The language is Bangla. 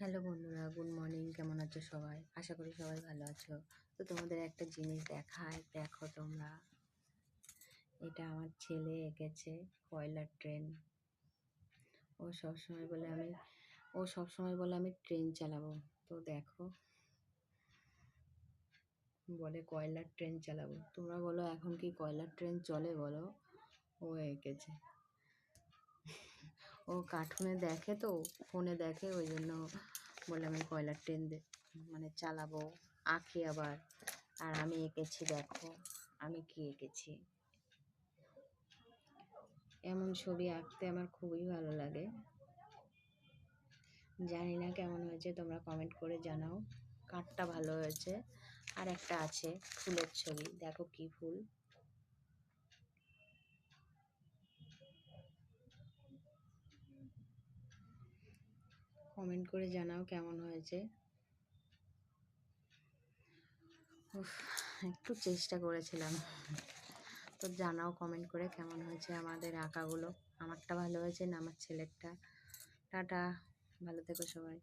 হ্যালো বন্ধুরা, গুড মর্নিং। কেমন আছো সবাই? আশা করি সবাই ভালো আছো। তো তোমাদের একটা জিনিস দেখায়, দেখো তোমরা। এটা আমার ছেলে এঁকেছে কয়লার ট্রেন। ও সবসময় বলে আমি ট্রেন চালাবো। তো দেখো, বলে কয়লার ট্রেন চালাবো। তোমরা বলো এখন কি কয়লার ট্রেন চলে? বলো। ও এঁকেছে। ও কার্টুনে দেখে, তো ফোনে দেখে, ওই জন্য বলে আমি কয়লার ট্রেন মানে চালাবো। আঁকি আবার। আর আমি এঁকেছি, দেখো আমি কি এঁকেছি। এমন ছবি আঁকতে আমার খুবই ভালো লাগে। জানি না কেমন হয়েছে, তোমরা কমেন্ট করে জানাও। কাঠটা ভালো হয়েছে। আর একটা আছে ফুলের ছবি, দেখো কি ফুল। কমেন্ট করে জানাও কেমন হয়েছে। একটু চেষ্টা করেছিলাম। তো জানাও কমেন্ট করে কেমন হয়েছে আমাদের আঁকাগুলো। আমারটা ভালো হয়েছে না আমার ছেলেরটা? টাটা, ভালো থেকো সবাই।